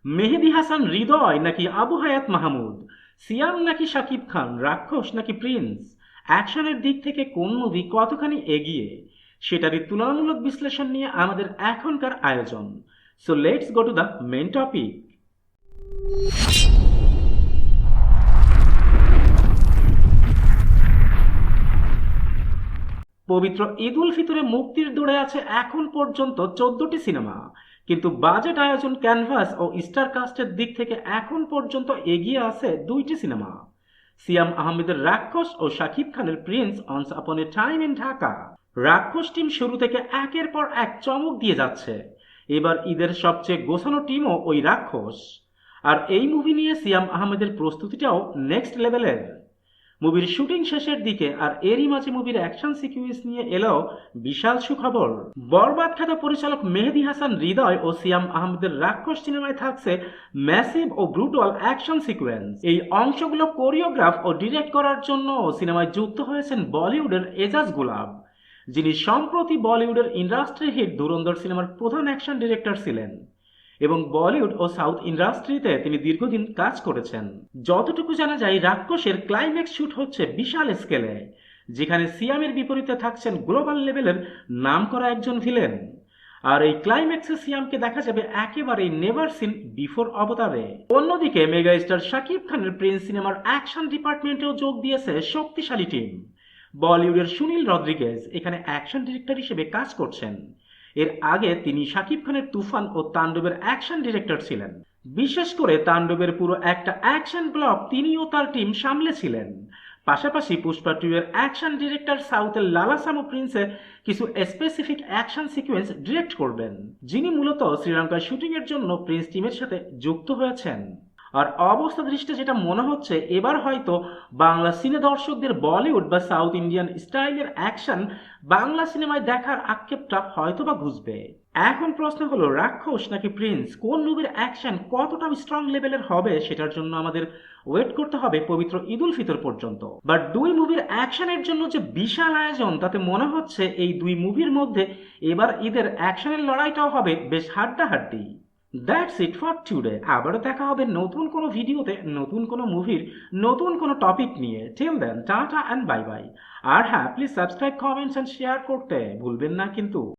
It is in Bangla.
মেহেদী হাসান হৃদয় নাকি আবু হায়াত মাহমুদ, সিয়াম নাকি শাকিব খান, রাক্ষস নাকি প্রিন্স, অ্যাকশনের দিক থেকে কোন মুভি কতখানি এগিয়ে, সেটারই তুলনামূলক বিশ্লেষণ নিয়ে আমাদের এখনকার আয়োজন। So let's go to the main topic. পবিত্র ঈদ উল ফিতরে মুক্তির দৌড়ে আছে এখন পর্যন্ত 14টি সিনেমা, কিন্তু বাজেট, আয়োজন, ক্যানভাস ও স্টার কাস্টের দিক থেকে এখন পর্যন্ত এগিয়ে আছে দুইটি সিনেমা, সিয়াম আহমেদের রাক্ষস ও শাকিব খানের প্রিন্স অনস আপন এ টাইম ইন ঢাকা। রাক্ষস টিম শুরু থেকে একের পর এক চমক দিয়ে যাচ্ছে, এবার ঈদের সবচেয়ে গোছানো টিমও ওই রাক্ষস। আর এই মুভি নিয়ে সিয়াম আহমেদের প্রস্তুতিটাও নেক্সট লেভেলের। মুভির শুটিং শেষের দিকে আর এরই মাঝে মুভির অ্যাকশন সিকুয়েন্স নিয়ে এলো বিশাল সুখবর। বরবাদ খ্যাত পরিচালক মেহেদী হাসান হৃদয় ও সিয়াম আহমেদের রাক্ষস সিনেমায় থাকছে ম্যাসিভ ও ব্রুটাল অ্যাকশন সিকুয়েন্স। এই অংশগুলো কোরিওগ্রাফ ও ডিরেক্ট করার জন্য সিনেমায় যুক্ত হয়েছেন বলিউডের এজাজ গুলাব, যিনি সম্প্রতি বলিউডের ইন্ডাস্ট্রি হিট ধুরন্ধর সিনেমার প্রধান অ্যাকশন ডিরেক্টর ছিলেন এবং বলিউড ও সাউথ ইন্ডাস্ট্রিতে তিনি দীর্ঘদিন কাজ করেছেন। যতটুকু জানা যায়, রাক্ষসের ক্লাইম্যাক্স শুট হচ্ছে বিশাল স্কেলে, যেখানে সিয়ামের বিপরীতে থাকছেন গ্লোবাল লেভেলের নামকরা একজন ভিলেন। আর এই ক্লাইম্যাক্সে সিয়ামকে দেখা যাবে একেবারেই নেভার সিন বিফোর অবতারে। অন্যদিকে মেগা স্টার শাকিব খানের প্রিন্স সিনেমার অ্যাকশন ডিপার্টমেন্টেও যোগ দিয়েছে শক্তিশালী টিম। বলিউডের সুনীল রদ্রিগেজ এখানে অ্যাকশন ডিরেক্টর হিসেবে কাজ করছেন। এর আগে তিনি শাকিব খানের তুফান ও তাণ্ডবের অ্যাকশন ডিরেক্টর ছিলেন। বিশেষ করে তাণ্ডবের পুরো একটা অ্যাকশন ব্লক তিনি ও তার টিম সামলেছিলেন। পাশাপাশি পুষ্পা 2 এর অ্যাকশন ডিরেক্টর সাউথের লালা সামু প্রিন্সে কিছু স্পেসিফিক অ্যাকশন সিকোয়েন্স ডিরেক্ট করবেন, যিনি মূলত শ্রীলঙ্কার শুটিং এর জন্য প্রিন্স টিমের সাথে যুক্ত হয়েছেন। আর অবস্থা দৃষ্টিতে যেটা মনে হচ্ছে, এবার হয়তো বাংলা সিনে দর্শকদের বলিউড বা সাউথ ইন্ডিয়ান স্টাইলের অ্যাকশন বাংলা সিনেমায় দেখার আক্ষেপটা হয়তো বা ঘুচবে। এখন প্রশ্ন হলো, রাক্ষস নাকি প্রিন্স, কোন মুভির অ্যাকশন কতটা স্ট্রং লেভেলের হবে সেটার জন্য আমাদের ওয়েট করতে হবে পবিত্র ঈদ উল ফিতর পর্যন্ত। বাট দুই মুভির অ্যাকশনের জন্য যে বিশাল আয়োজন, তাতে মনে হচ্ছে এই দুই মুভির মধ্যে এবার ঈদের অ্যাকশনের লড়াইটাও হবে বেশ হাড্ডাহাড্ডি। That's it for today. আবারও দেখা হবে নতুন কোনো ভিডিওতে, নতুন কোনো মুভির নতুন কোনো টপিক নিয়ে। Till then tata and bye bye. আর হ্যাঁ, please subscribe, comments and share করতে ভুলবেন না কিন্তু।